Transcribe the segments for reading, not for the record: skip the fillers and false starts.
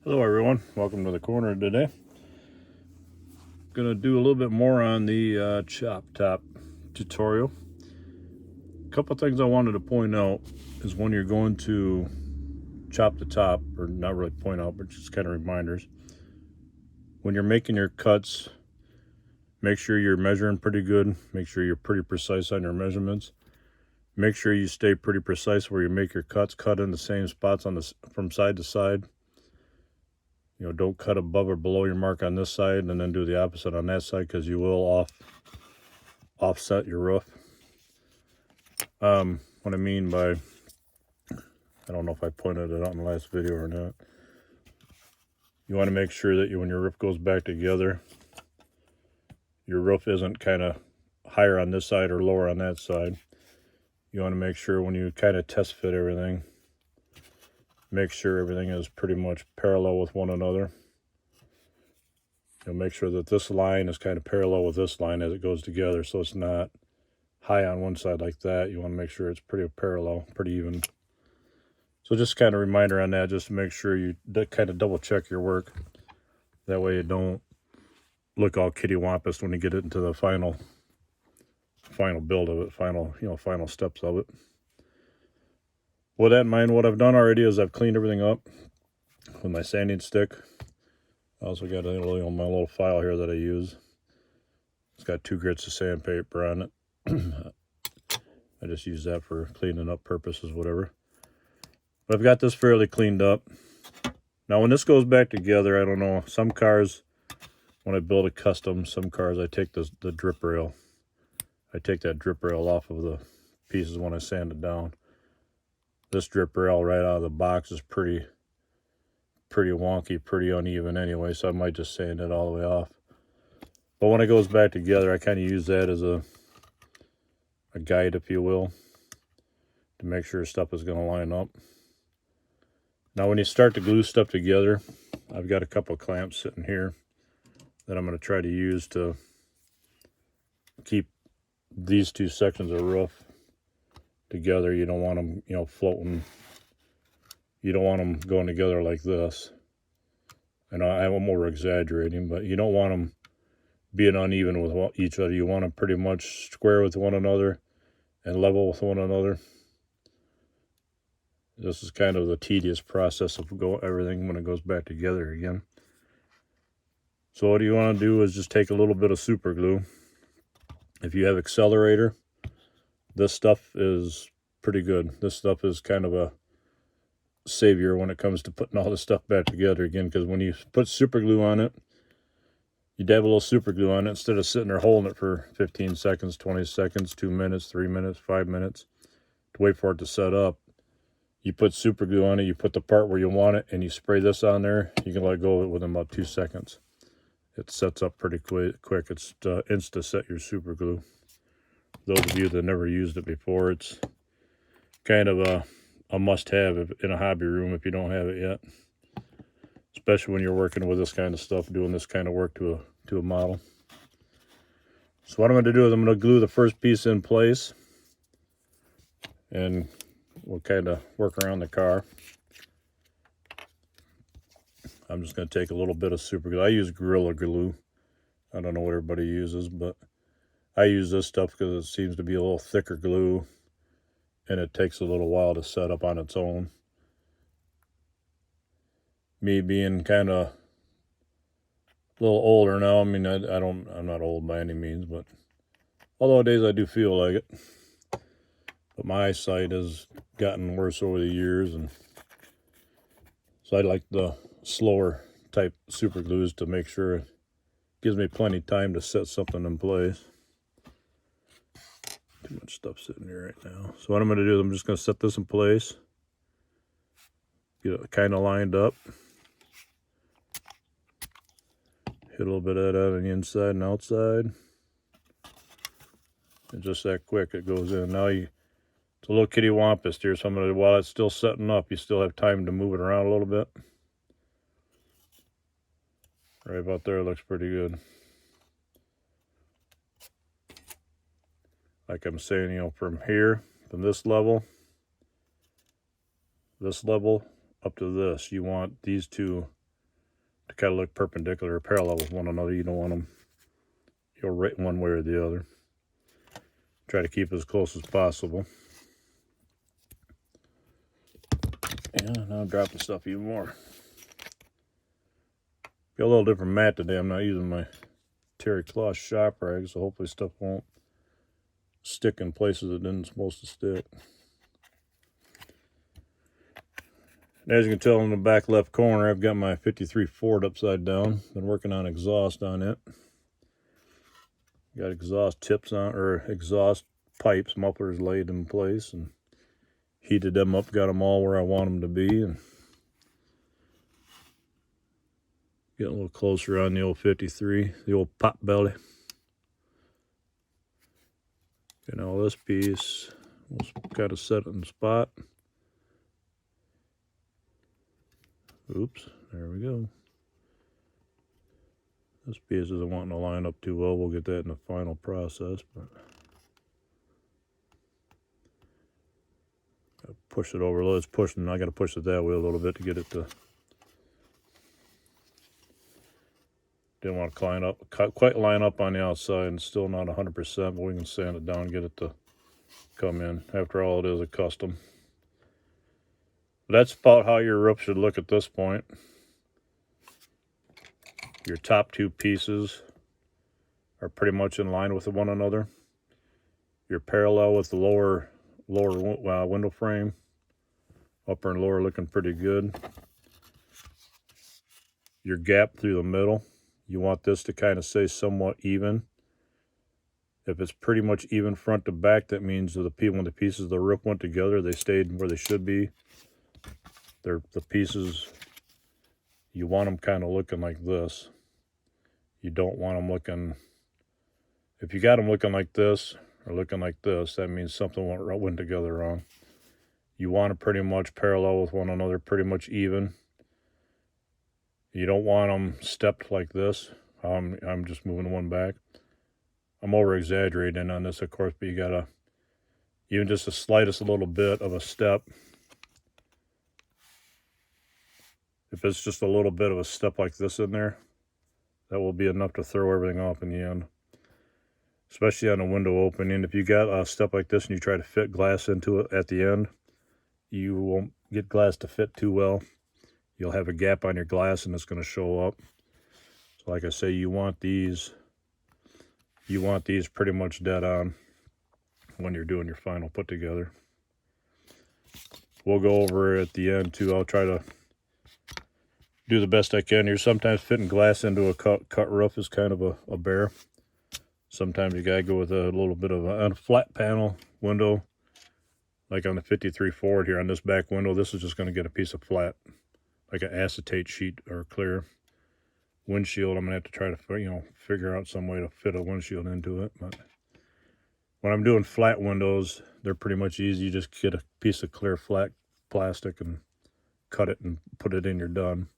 Hello everyone, welcome to the corner today. Gonna do a little bit more on the chop top tutorial. A couple things I wanted to point out is when you're going to chop the top, or not really point out, but just kind of reminders. When you're making your cuts, make sure you're measuring pretty good. Make sure you're pretty precise on your measurements. Make sure you stay pretty precise where you make your cuts. Cut in the same spots on from side to side. You know, don't cut above or below your mark on this side and then do the opposite on that side, because you will offset your roof. What I mean by, I don't know if I pointed it out in the last video or not. You want to make sure that when your roof goes back together, your roof isn't kind of higher on this side or lower on that side. You want to make sure when you kind of test fit everything, make sure everything is pretty much parallel with one another. You'll make sure that this line is kind of parallel with this line as it goes together, so it's not high on one side like that. You want to make sure it's pretty parallel, pretty even. So just kind of reminder on that, just to make sure you kind of double check your work. That way you don't look all kittywampus when you get it into the final build of it, final steps of it. With that in mind, what I've done already is I've cleaned everything up with my sanding stick. I also got my little file here that I use. It's got 2 grits of sandpaper on it. I just use that for cleaning up purposes, whatever. But I've got this fairly cleaned up. Now when this goes back together, I don't know, some cars, when I build a custom, some cars I take the drip rail. I take that drip rail off of the pieces when I sand it down. This drip rail right out of the box is pretty wonky, pretty uneven anyway, so I might just sand it all the way off. But when it goes back together, I kind of use that as a guide, if you will, to make sure stuff is going to line up. Now when you start to glue stuff together, I've got a couple of clamps sitting here that I'm going to try to use to keep these 2 sections of roof together. You don't want them, floating. You don't want them going together like this. And I'm over exaggerating, but you don't want them being uneven with each other. You want them pretty much square with one another and level with one another. This is kind of the tedious process of everything when it goes back together again. So what you want to do is just take a little bit of super glue. If you have accelerator, this stuff is pretty good. This stuff is kind of a savior when it comes to putting all this stuff back together again, because when you put super glue on it, you dab a little super glue on it instead of sitting there holding it for 15 seconds, 20 seconds, 2 minutes, 3 minutes, 5 minutes to wait for it to set up. You put super glue on it, you put the part where you want it, and you spray this on there. You can let go of it within about 2 seconds. It sets up pretty quick. It's insta-set your super glue. Those of you that never used it before, it's kind of a must-have in a hobby room if you don't have it yet. Especially when you're working with this kind of stuff, doing this kind of work to a model. So what I'm going to do is I'm going to glue the first piece in place, and we'll kind of work around the car. I'm just going to take a little bit of super glue. I use Gorilla Glue. I don't know what everybody uses, but I use this stuff because it seems to be a little thicker glue, and it takes a little while to set up on its own. Me being kind of a little older now, I mean, I'm not old by any means, but although days I do feel like it. But my eyesight has gotten worse over the years, and so I like the slower type super glues to make sure it gives me plenty of time to set something in place. Too much stuff sitting here right now. So what I'm going to do is I'm just going to set this in place, get it kind of lined up, hit a little bit of that on the inside and outside, and just that quick it goes in. Now it's a little kittywampus here, so I'm going to, while it's still setting up, you still have time to move it around a little bit. Right about there looks pretty good. Like I'm saying, from here, from this level up to this, you want these 2 to kind of look perpendicular or parallel with one another. You don't want them, right one way or the other. Try to keep it as close as possible. And now I'm dropping stuff even more. Got a little different mat today. I'm not using my terry cloth shop rag, so hopefully stuff won't stick in places it isn't supposed to stick. And as you can tell in the back left corner, I've got my 53 Ford upside down. Been working on exhaust on it. Got exhaust tips on, or exhaust pipes, mufflers laid in place, and heated them up, got them all where I want them to be, and getting a little closer on the old 53, the old Potbelly. And now this piece, we'll kind of set it in the spot. Oops, there we go. This piece isn't wanting to line up too well. We'll get that in the final process, but gotta push it over. It's pushing. I got to push it that way a little bit to get it to. Didn't want to quite line up on the outside, and still not 100%, but we can sand it down and get it to come in. After all, it is a custom. That's about how your roof should look at this point. Your top two pieces are pretty much in line with one another. You're parallel with the lower window frame. Upper and lower looking pretty good. Your gap through the middle, you want this to kind of stay somewhat even. If it's pretty much even front to back, that means when the pieces of the roof went together, they stayed where they should be. The pieces, you want them kind of looking like this. You don't want them looking, if you got them looking like this or looking like this, that means something went together wrong. You want it pretty much parallel with one another, pretty much even. You don't want them stepped like this. I'm just moving one back. I'm over exaggerating on this, of course, but you gotta, even just the slightest little bit of a step. If it's just a little bit of a step like this in there, that will be enough to throw everything off in the end. Especially on a window opening. If you got a step like this and you try to fit glass into it at the end, you won't get glass to fit too well. You'll have a gap on your glass and it's going to show up. So like I say, you want these pretty much dead on when you're doing your final put together. We'll go over at the end too. I'll try to do the best I can here. Sometimes fitting glass into a cut roof is kind of a bear. Sometimes you gotta go with a little bit of a flat panel window, like on the 53 Ford here on this back window. This is just going to get a piece of flat, like an acetate sheet or clear windshield. I'm gonna have to try to figure out some way to fit a windshield into it. But when I'm doing flat windows, they're pretty much easy. You just get a piece of clear flat plastic and cut it and put it in. You're done.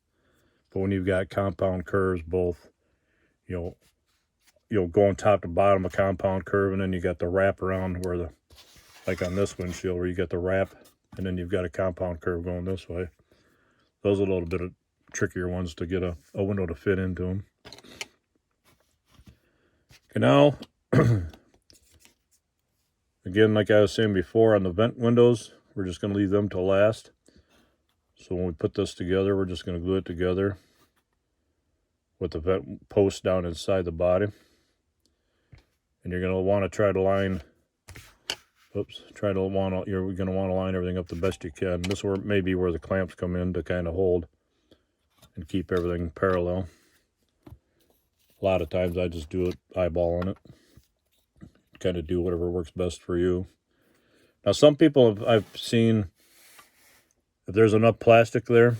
But when you've got compound curves, both, going top to bottom, a compound curve, and then you got the wrap around where like on this windshield where you got the wrap, and then you've got a compound curve going this way. Those are a little bit of trickier ones to get a window to fit into them. Okay, now, again, like I was saying before, on the vent windows, we're just going to leave them to last. So when we put this together, we're just going to glue it together with the vent post down inside the body. And you're going to want to try to line, you're going to want to line everything up the best you can. This may be where the clamps come in to kind of hold and keep everything parallel. A lot of times I just do it eyeballing it. Kind of do whatever works best for you. Now some people I've seen, if there's enough plastic there,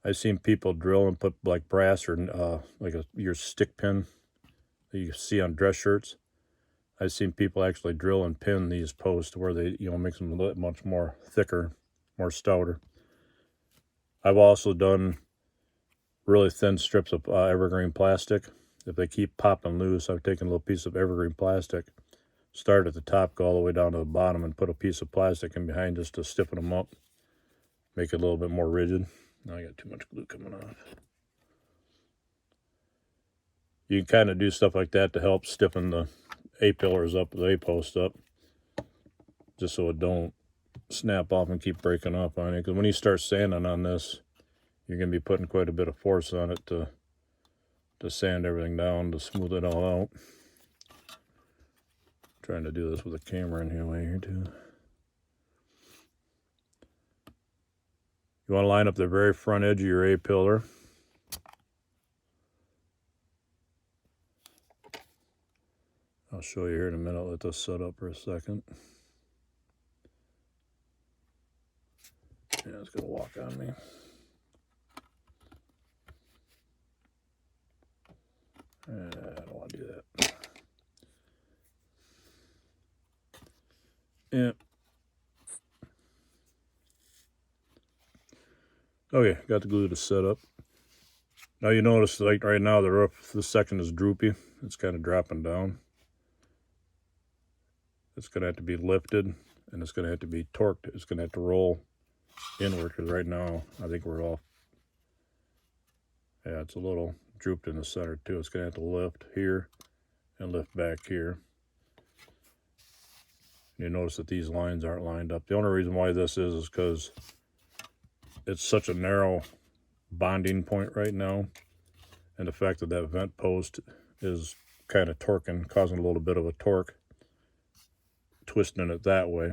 I've seen people drill and put like brass or your stick pin that you see on dress shirts. I've seen people actually drill and pin these posts where they, makes them a little much more thicker, more stouter. I've also done really thin strips of evergreen plastic. If they keep popping loose, I've taken a little piece of evergreen plastic, start at the top, go all the way down to the bottom, and put a piece of plastic in behind just to stiffen them up, make it a little bit more rigid. Now I got too much glue coming off. You can kind of do stuff like that to help stiffen the A-pillars up, the A-post up, just so it don't snap off and keep breaking up on you. Because when you start sanding on this, you're going to be putting quite a bit of force on it to sand everything down, to smooth it all out. Trying to do this with a camera in here too. You want to line up the very front edge of your A-pillar. I'll show you here in a minute. Let this set up for a second. Yeah, it's going to walk on me. I don't want to do that. Yeah. Okay, got the glue to set up. Now you notice, like right now, the roof, this section is droopy. It's kind of dropping down. It's going to have to be lifted, and it's going to have to be torqued. It's going to have to roll inward, because right now, I think we're off. Yeah, it's a little drooped in the center too. It's going to have to lift here and lift back here. You notice that these lines aren't lined up. The only reason why this is because it's such a narrow bonding point right now, and the fact that that vent post is kind of torquing, causing a little bit of a torque, twisting it that way.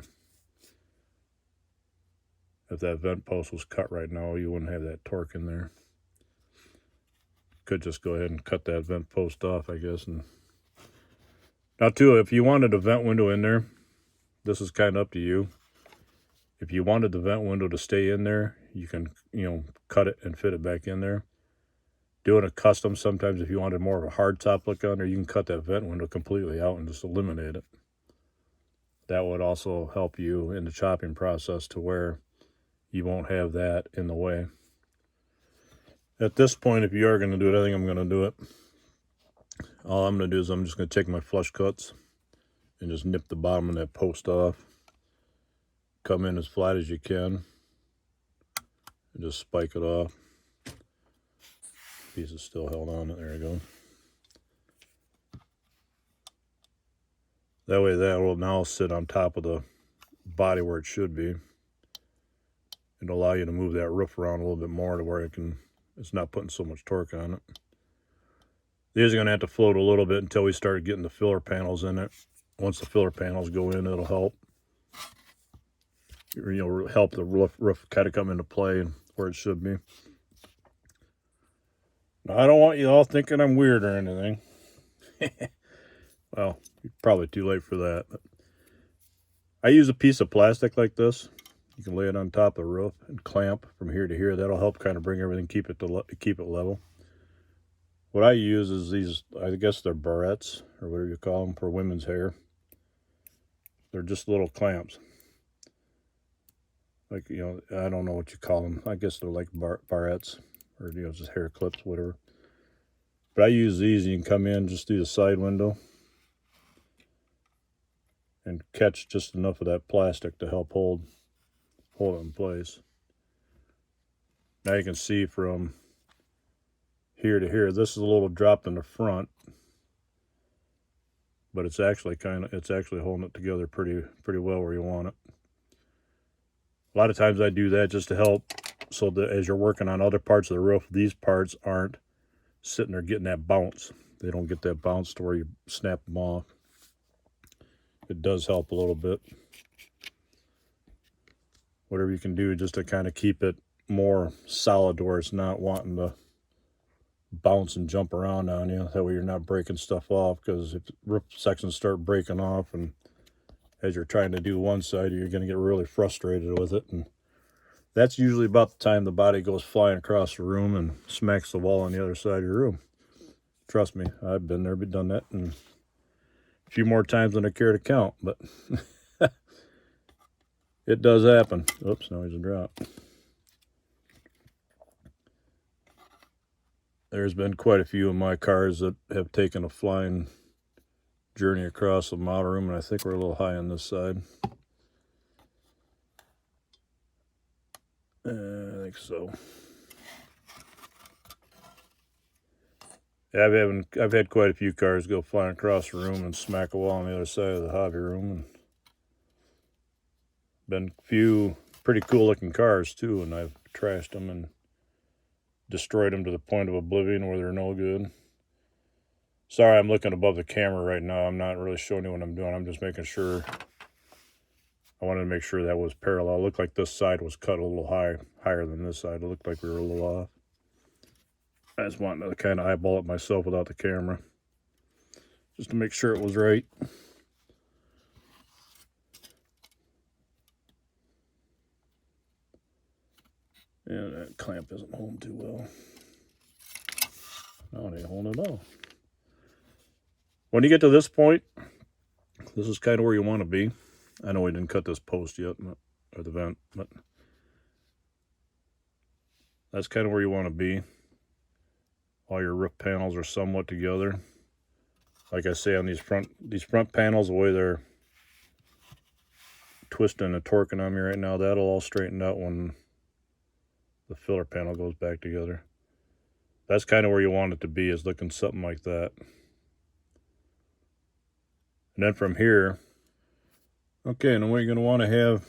If that vent post was cut right now, you wouldn't have that torque in there. Could just go ahead and cut that vent post off, I guess. And now too, if you wanted a vent window in there, this is kind of up to you. If you wanted the vent window to stay in there, you can, cut it and fit it back in there. Doing a custom, sometimes if you wanted more of a hard top look on there, you can cut that vent window completely out and just eliminate it. That would also help you in the chopping process to where you won't have that in the way. At this point, if you are going to do it, I think I'm going to do it. All I'm going to do is I'm just going to take my flush cuts and just nip the bottom of that post off. Come in as flat as you can and just spike it off. Piece is still held on it. There you go. That way that will now sit on top of the body where it should be. It'll allow you to move that roof around a little bit more to where it's not putting so much torque on it. These are going to have to float a little bit until we start getting the filler panels in it. Once the filler panels go in, it'll help. Help the roof kind of come into play where it should be. Now, I don't want you all thinking I'm weird or anything. Well, probably too late for that. But I use a piece of plastic like this. You can lay it on top of the roof and clamp from here to here. That'll help kind of bring everything, keep it level. What I use is these, I guess they're barrettes, or whatever you call them, for women's hair. They're just little clamps. Like, I don't know what you call them. I guess they're like barrettes, or, just hair clips, whatever. But I use these, and you can come in just through the side window and catch just enough of that plastic to help hold it in place. Now you can see from here to here, this is a little dropped in the front, but it's actually holding it together pretty well where you want it. A lot of times I do that just to help, so that as you're working on other parts of the roof, these parts aren't sitting there getting that bounce. They don't get that bounce to where you snap them off. It does help a little bit. Whatever you can do just to kind of keep it more solid, where it's not wanting to bounce and jump around on you. That way you're not breaking stuff off, because if roof sections start breaking off, and as you're trying to do one side, you're going to get really frustrated with it. And that's usually about the time the body goes flying across the room and smacks the wall on the other side of your room. Trust me, I've been there, done that, and a few more times than I care to count, but it does happen. Oops, now there's a drop. There's been quite a few of my cars that have taken a flying journey across the model room, and I think we're a little high on this side. I think so. I've had quite a few cars go flying across the room and smack a wall on the other side of the hobby room, and been a few pretty cool looking cars too, and I've trashed them and destroyed them to the point of oblivion where they're no good. Sorry, I'm looking above the camera right now. I'm not really showing you what I'm doing. I'm just making sure. I wanted to make sure that was parallel. It looked like this side was cut a little higher than this side. It looked like we were a little off. I just wanted to kind of eyeball it myself without the camera, just to make sure it was right. And that clamp isn't holding too well. No, it ain't holding at all. When you get to this point, this is kind of where you want to be. I know we didn't cut this post yet, or the vent, but that's kind of where you want to be. All your roof panels are somewhat together. Like I say, on these front panels, the way they're twisting and torquing on me right now, that'll all straighten out when the filler panel goes back together. That's kind of where you want it to be, is looking something like that. And then from here, okay, and what you're going to want to have,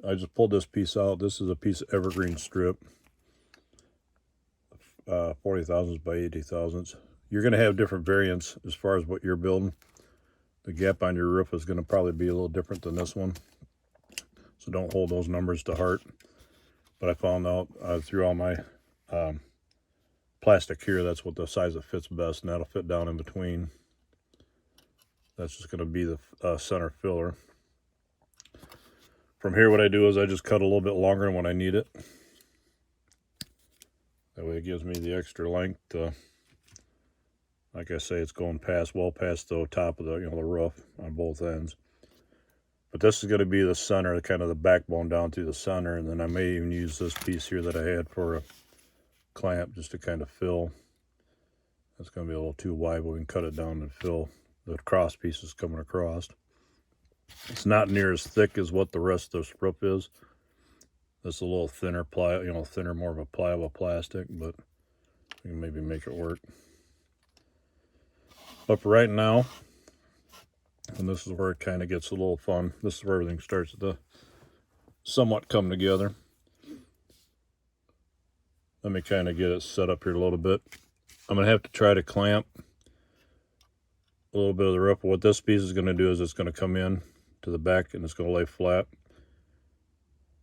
I just pulled this piece out. This is a piece of evergreen strip, 40 thousandths by 80 thousandths. You're going to have different variants as far as what you're building. The gap on your roof is going to probably be a little different than this one, so don't hold those numbers to heart. But I found out through all my plastic here, that's what the size that fits best, and that'll fit down in between. That's just going to be the center filler. From here, what I do is I just cut a little bit longer when I need it. That way it gives me the extra length. Like I say, it's going well past the top of the roof on both ends. But this is going to be the center, kind of the backbone down through the center, and then I may even use this piece here that I had for a clamp just to kind of fill. That's going to be a little too wide, but we can cut it down and fill the cross pieces coming across. It's not near as thick as what the rest of this roof is. This is a little thinner thinner, more of a pliable plastic, but we can maybe make it work. But for right now, and this is where it kind of gets a little fun. This is where everything starts to somewhat come together. Let me kind of get it set up here a little bit. I'm going to have to try to clamp a little bit of the roof. What this piece is going to do is it's going to come in to the back and it's going to lay flat.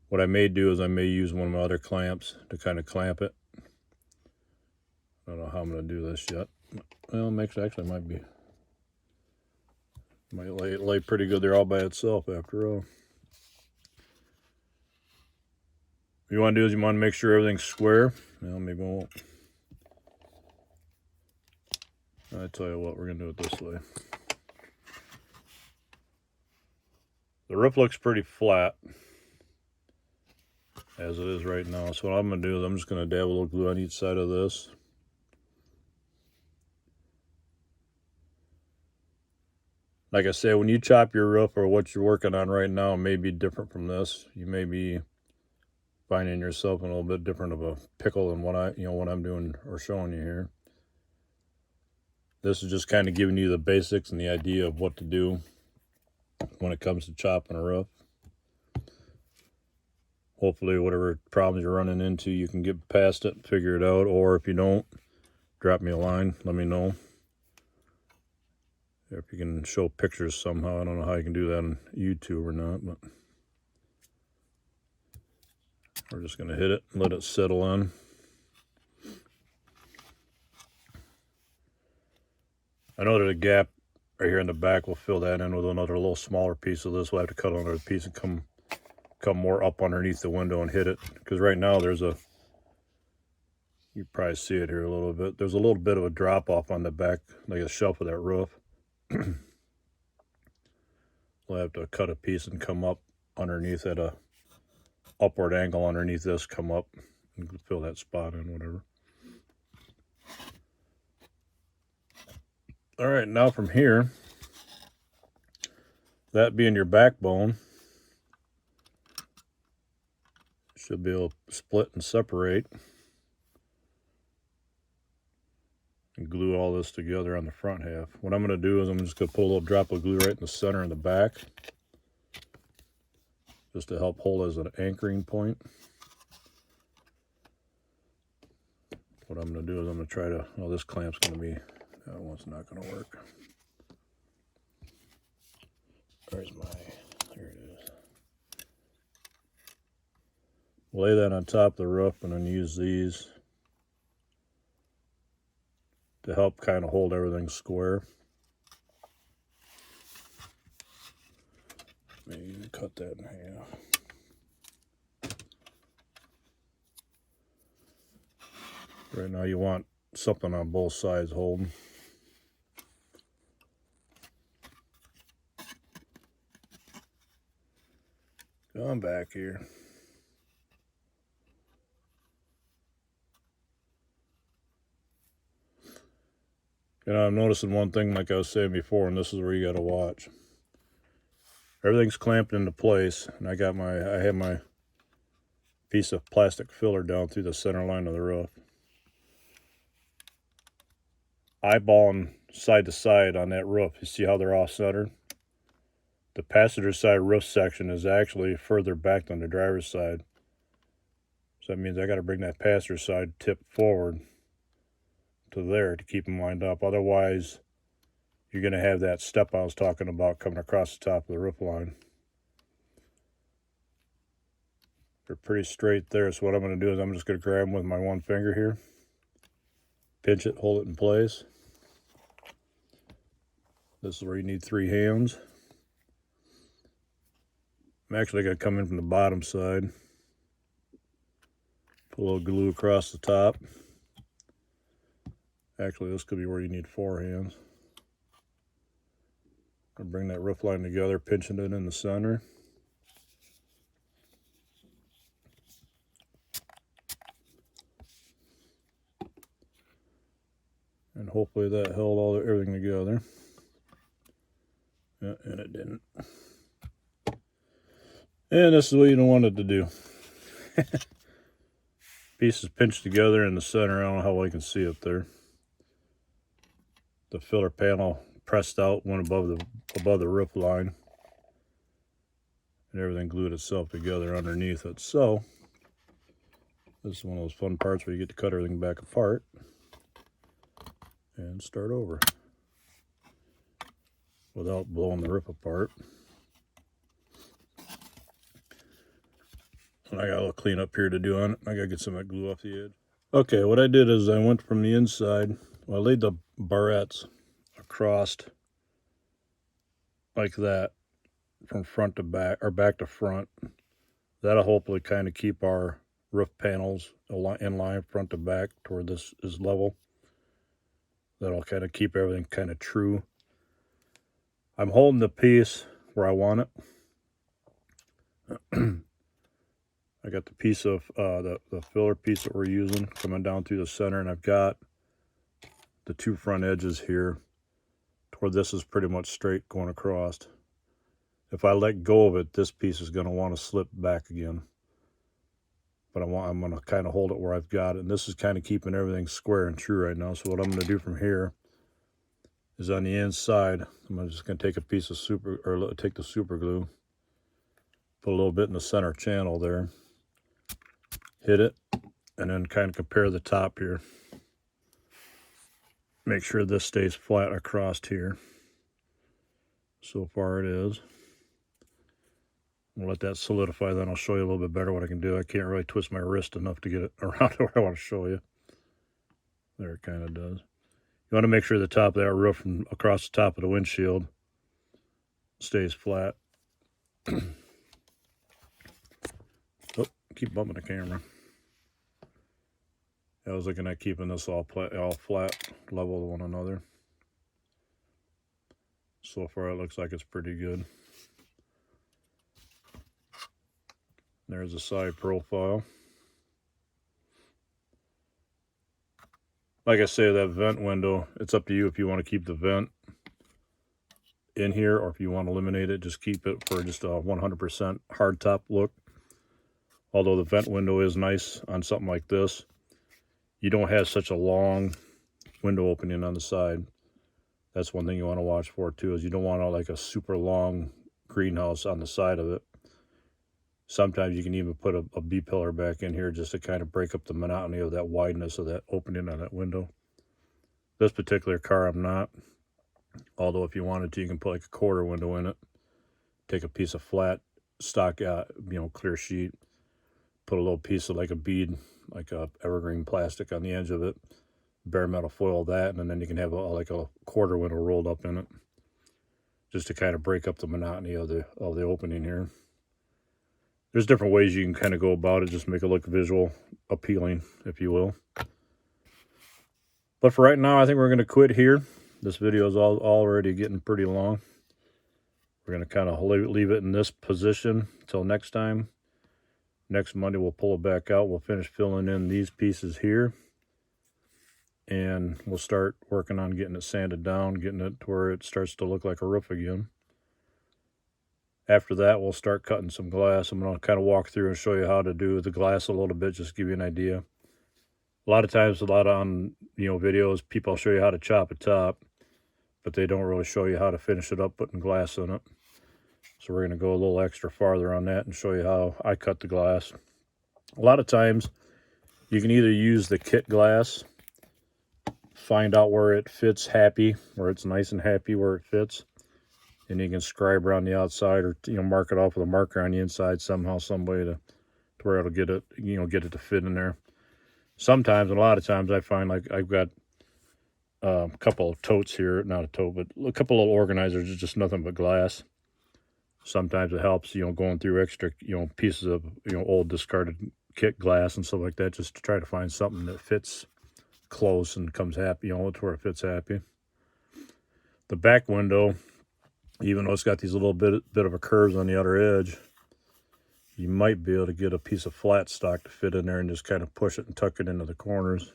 What I may do is I may use one of my other clamps to kind of clamp it. I don't know how I'm going to do this yet. Well, it might lay pretty good there all by itself after all. What you want to do is you want to make sure everything's square. Well, maybe I won't. I tell you what, we're going to do it this way. The roof looks pretty flat as it is right now. So what I'm going to do is I'm just going to dab a little glue on each side of this. Like I say, when you chop your roof, or what you're working on right now may be different from this. You may be finding yourself in a little bit different of a pickle than what I'm doing or showing you here. This is just kind of giving you the basics and the idea of what to do when it comes to chopping a roof. Hopefully whatever problems you're running into, you can get past it, figure it out, or if you don't, drop me a line, let me know. If you can show pictures somehow. I don't know how you can do that on YouTube or not, but we're just going to hit it and let it settle in. I know there's a gap right here in the back. We'll fill that in with another little smaller piece of this. We'll have to cut another piece and come more up underneath the window and hit it. Because right now there's you probably see it here a little bit. There's a little bit of a drop off on the back, like a shelf of that roof. We'll have to cut a piece and come up underneath at a upward angle underneath this, come up and fill that spot in, whatever. All right, now from here, that being your backbone, should be able to split and separate. and glue all this together on the front half. What I'm going to do is I'm just going to put a little drop of glue right in the center and the back, just to help hold as an anchoring point. What I'm going to do is I'm going to try to, oh, this clamp's going to be, that one's not going to work. Where's my, there it is. Lay that on top of the roof and then use these to help kind of hold everything square. Maybe cut that in half. Right now you want something on both sides holding. Come back here. And I'm noticing one thing, like I was saying before, and this is where you got to watch. Everything's clamped into place, and I have my piece of plastic filler down through the center line of the roof. Eyeballing side to side on that roof, you see how they're off center? The passenger side roof section is actually further back than the driver's side. So that means I got to bring that passenger side tip forward to there to keep them lined up. Otherwise, you're going to have that step I was talking about coming across the top of the roof line. They're pretty straight there, so what I'm going to do is I'm just going to grab them with my one finger here, pinch it, hold it in place. This is where you need 3 hands. I'm actually going to come in from the bottom side, put a little glue across the top. Actually, this could be where you need 4 hands. I'll bring that roof line together, pinching it in the center. And hopefully that held everything together. Yeah, and it didn't. And this is what you don't want it to do. Pieces pinched together in the center. I don't know how well you can see it there. The filler panel pressed out, went above the roof line, and everything glued itself together underneath it. So this is one of those fun parts where you get to cut everything back apart and start over without blowing the roof apart. And I got a little cleanup here to do on it. I gotta get some of that glue off the edge. Okay, what I did is I went from the inside. Well, I laid the barrettes across like that from front to back, or back to front. That'll hopefully kind of keep our roof panels in line front to back toward this is level. That'll kind of keep everything kind of true. I'm holding the piece where I want it. I got the piece of the filler piece that we're using coming down through the center, and I've got the 2 front edges here toward this is pretty much straight going across. If I let go of it, this piece is going to want to slip back again. But I'm going to kind of hold it where I've got it, and this is kind of keeping everything square and true right now. So what I'm going to do from here is on the inside, I'm just going to take a piece of take the super glue, put a little bit in the center channel there, hit it, and then kind of compare the top here. Make sure this stays flat across here. So far it is. We'll let that solidify, then I'll show you a little bit better what I can do. I can't really twist my wrist enough to get it around where I want to show you. There it kind of does. You want to make sure the top of that roof from across the top of the windshield stays flat. Oh, keep bumping the camera. I was looking at keeping this all flat, level to one another. So far it looks like it's pretty good. There's a side profile. Like I say, that vent window, it's up to you if you want to keep the vent in here or if you want to eliminate it, just keep it for just a 100% hardtop look. Although the vent window is nice on something like this, you don't have such a long window opening on the side. That's one thing you want to watch for too, is you don't want like a super long greenhouse on the side of it. Sometimes you can even put a B-pillar back in here just to kind of break up the monotony of that wideness of that opening on that window. This particular car I'm not, although if you wanted to, you can put like a quarter window in it. Take a piece of flat stock, clear sheet, put a little piece of like a bead, like a evergreen plastic on the edge of it, bare metal foil that, and then you can have like a quarter window rolled up in it, just to kind of break up the monotony of the opening here. There's different ways you can kind of go about it, just make it look visual appealing, if you will. But for right now, I think we're going to quit here. This video is already getting pretty long. We're going to kind of leave it in this position until next time. Next Monday, we'll pull it back out. We'll finish filling in these pieces here. And we'll start working on getting it sanded down, getting it to where it starts to look like a roof again. After that, we'll start cutting some glass. I'm going to kind of walk through and show you how to do the glass a little bit, just to give you an idea. A lot of times, on videos, people show you how to chop a top, but they don't really show you how to finish it up putting glass in it. So we're going to go a little extra farther on that and show you how I cut the glass. A lot of times, you can either use the kit glass, find out where it fits happy, where it's nice and happy where it fits, and you can scribe around the outside, or mark it off with a marker on the inside somehow, some way to where it'll get it to fit in there. Sometimes, and a lot of times, I find like I've got a couple of totes here, not a tote, but a couple of organizers. It's just nothing but glass. Sometimes it helps, going through extra, pieces of old discarded kit glass and stuff like that, just to try to find something that fits close and comes happy, to where it fits happy. The back window, even though it's got these little bit of a curves on the outer edge, you might be able to get a piece of flat stock to fit in there and just kind of push it and tuck it into the corners.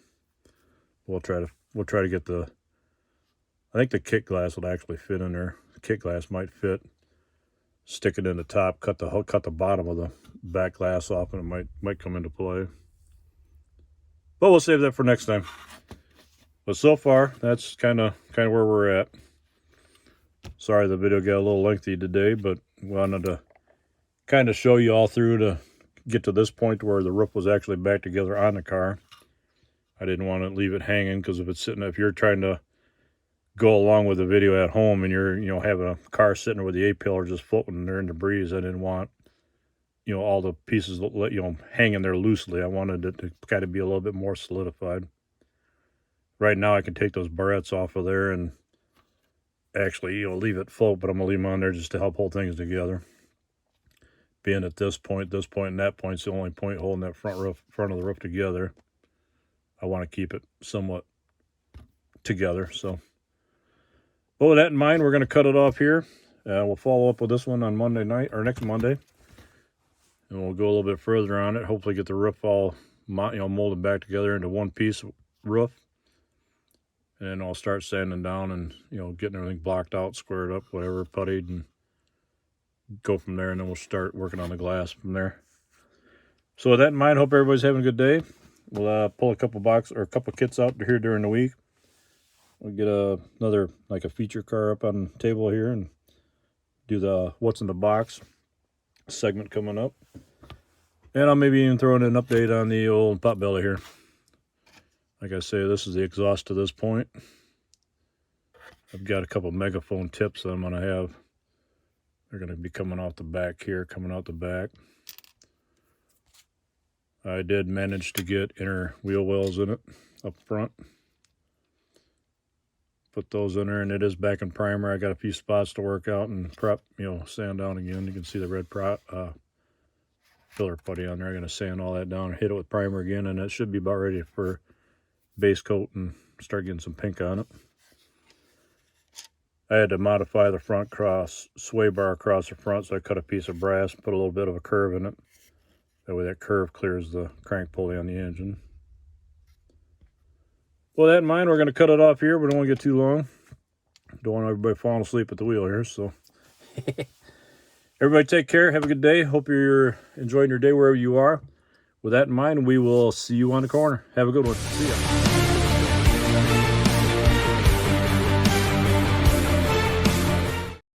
We'll try to get I think the kit glass will actually fit in there. The kit glass might fit. Stick it in the top, cut the bottom of the back glass off, and it might come into play. But we'll save that for next time. But so far, that's kind of where we're at. Sorry the video got a little lengthy today, but we wanted to kind of show you all through to get to this point where the roof was actually back together on the car. I didn't want to leave it hanging, because if you're trying to go along with the video at home and you're having a car sitting there with the A-pillar just floating there in the breeze, I didn't want all the pieces hanging there loosely. I wanted it to kind of be a little bit more solidified. Right now I can take those barrettes off of there and actually leave it float, but I'm gonna leave them on there just to help hold things together. Being at this point and that point's the only point holding that front of the roof together, I want to keep it somewhat together. So, but with that in mind, we're going to cut it off here. We'll follow up with this one on Monday night, or next Monday, and we'll go a little bit further on it. Hopefully get the roof all molded back together into one piece roof, and then I'll start sanding down and getting everything blocked out, squared up, whatever, puttied, and go from there. And then we'll start working on the glass from there. So with that in mind, hope everybody's having a good day. We'll pull a couple kits out here during the week. We'll get another, like a feature car up on the table here and do the what's in the box segment coming up. And I'll maybe even throw in an update on the old Potbelly here. Like I say, this is the exhaust to this point. I've got a couple megaphone tips that I'm going to have. They're going to be coming out the back here, coming out the back. I did manage to get inner wheel wells in it up front. Put those in there, and it is back in primer. I got a few spots to work out and prep, sand down again. You can see the red filler putty on there. I'm going to sand all that down, hit it with primer again, and it should be about ready for base coat and start getting some pink on it. I had to modify the front sway bar across the front, so I cut a piece of brass, put a little bit of a curve in it. That way that curve clears the crank pulley on the engine. With that in mind, we're going to cut it off here. We don't want to get too long. Don't want everybody falling asleep at the wheel here. So everybody take care. Have a good day. Hope you're enjoying your day wherever you are. With that in mind, we will see you on the corner. Have a good one. See ya.